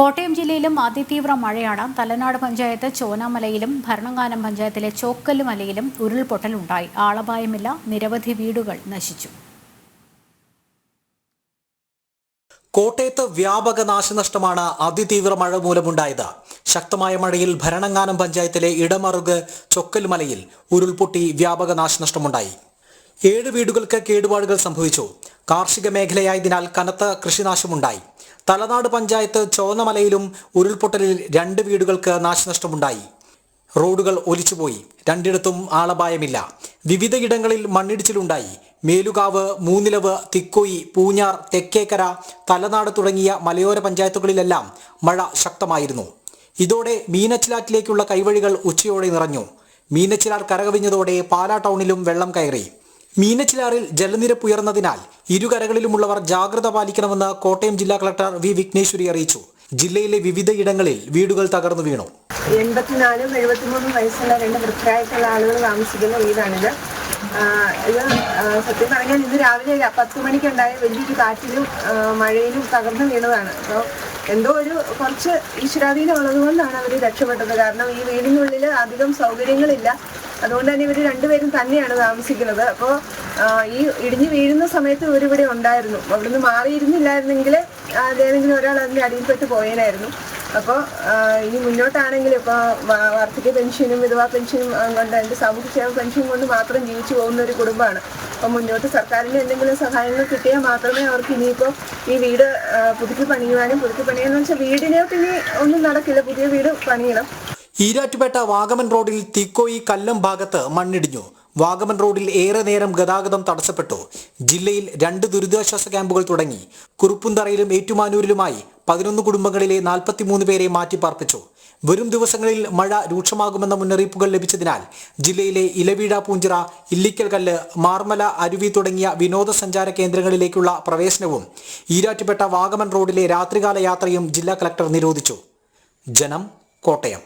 കോട്ടയം ജില്ലയിലും അതിതീവ്ര മഴയാണ്. തലനാട് പഞ്ചായത്ത് ചോനാമലയിലും ഭരണങ്ങാനം പഞ്ചായത്തിലെ ചോക്കല്ലുമലയിലും ഉരുൾപൊട്ടലുണ്ടായി. ആളപായമില്ല, നിരവധി വീടുകൾ നശിച്ചു. കോട്ടയത്ത് വ്യാപക നാശനഷ്ടമാണ് അതിതീവ്ര മഴ മൂലമുണ്ടായത്. ശക്തമായ മഴയിൽ ഭരണങ്ങാനം പഞ്ചായത്തിലെ ഇടമറുക് ചൊക്കല്ലുമലയിൽ ഉരുൾപൊട്ടി വ്യാപക നാശനഷ്ടമുണ്ടായി. 7 വീടുകൾക്ക് കേടുപാടുകൾ സംഭവിച്ചു. കാർഷിക മേഖലയായതിനാൽ കനത്ത കൃഷിനാശമുണ്ടായി. തലനാട് പഞ്ചായത്ത് ചോന്നമലയിലും ഉരുൾപൊട്ടലിൽ 2 വീടുകൾക്ക് നാശനഷ്ടമുണ്ടായി. റോഡുകൾ ഒലിച്ചുപോയി. 2ഇടത്തും ആളപായമില്ല. വിവിധയിടങ്ങളിൽ മണ്ണിടിച്ചിലുണ്ടായി. മേലുകാവ്, മൂന്നിലവ്, തിക്കോയി, പൂഞ്ഞാർ, തെക്കേക്കര, തലനാട് തുടങ്ങിയ മലയോര പഞ്ചായത്തുകളിലെല്ലാം മഴ ശക്തമായിരുന്നു. ഇതോടെ മീനച്ചിലാറ്റിലേക്കുള്ള കൈവഴികൾ ഉച്ചയോടെ നിറഞ്ഞു. മീനച്ചിലാർ കരകവിഞ്ഞതോടെ പാലാ ടൗണിലും വെള്ളം കയറി. മീനച്ചിലാറിൽ ജലനിരപ്പ് ഉയർന്നതിനാൽ ഇരുകരകളിലുമുള്ളവർ ജാഗ്രത പാലിക്കണമെന്ന് കോട്ടയം ജില്ലാ കളക്ടർ വി വിഘ്നേശ്വരി അറിയിച്ചു. ജില്ലയിലെ വിവിധയിടങ്ങളിൽ വീടുകൾ തകർന്നു വീണു. 84, 73 വയസ്സുള്ള 2 വൃദ്ധരായിട്ടുള്ള ആളുകൾ താമസിക്കുന്ന വീടാണിത്. ഇത് സത്യം പറഞ്ഞാൽ ഇന്ന് രാവിലെ 10 മണിക്കുണ്ടായ വലിയൊരു കാറ്റിലും മഴയിലും തകർന്നു വീണതാണ്. അപ്പോൾ എന്തോ കുറച്ച് ഈശ്വരാധീനം ഉള്ളതുകൊണ്ടാണ് അവർ രക്ഷപ്പെട്ടത്. കാരണം ഈ വീടിനുള്ളിൽ അധികം സൗകര്യങ്ങളില്ല. അതുകൊണ്ട് തന്നെ ഇവർ 2 പേരും തന്നെയാണ് താമസിക്കുന്നത്. അപ്പോൾ ഈ ഇടിഞ്ഞ് വീഴുന്ന സമയത്ത് ഇവരിവിടെ ഉണ്ടായിരുന്നു. അവിടുന്ന് മാറിയിരുന്നില്ലായിരുന്നെങ്കിൽ ഏതെങ്കിലും ഒരാൾ അതിൻ്റെ അടിയിൽപ്പെട്ട് പോയേനായിരുന്നു. അപ്പോൾ ഇനി മുന്നോട്ടാണെങ്കിൽ ഇപ്പോൾ വാർദ്ധക്യ പെൻഷനും വിധവാ പെൻഷനും കൊണ്ട് എൻ്റെ സാമൂഹ്യക്ഷേമ പെൻഷൻ കൊണ്ട് മാത്രം ജീവിച്ചു പോകുന്ന ഒരു കുടുംബമാണ്. അപ്പോൾ മുന്നോട്ട് സർക്കാരിൻ്റെ എന്തെങ്കിലും സഹായങ്ങൾ കിട്ടിയാൽ മാത്രമേ അവർക്ക് ഇനിയിപ്പോൾ ഈ വീട് പുതുക്കി പണിയാന്ന് വെച്ചാൽ വീടിനോട്ട് ഇനി ഒന്നും നടക്കില്ല. പുതിയ വീട് പണിയണം. ഈരാറ്റുപേട്ട വാഗമൺ റോഡിൽ തിക്കോയി കല്ലം ഭാഗത്ത് മണ്ണിടിഞ്ഞു. വാഗമൺ റോഡിൽ ഏറെ നേരം ഗതാഗതം തടസ്സപ്പെട്ടു. ജില്ലയിൽ 2 ദുരിതാശ്വാസ ക്യാമ്പുകൾ തുടങ്ങി. കുറുപ്പുന്തറയിലും ഏറ്റുമാനൂരിലുമായി 11 കുടുംബങ്ങളിലെ 43 പേരെ മാറ്റിപ്പാർപ്പിച്ചു. വരും ദിവസങ്ങളിൽ മഴ രൂക്ഷമാകുമെന്ന മുന്നറിയിപ്പുകൾ ലഭിച്ചതിനാൽ ജില്ലയിലെ ഇലവീഴ, പൂഞ്ചിറ, ഇല്ലിക്കൽ കല്ല്, മാർമല, അരുവി തുടങ്ങിയ വിനോദസഞ്ചാര കേന്ദ്രങ്ങളിലേക്കുള്ള പ്രവേശനവും ഈരാറ്റുപേട്ട വാഗമൺ റോഡിലെ രാത്രികാല യാത്രയും ജില്ലാ കളക്ടർ നിരോധിച്ചു. ജനം, കോട്ടയം.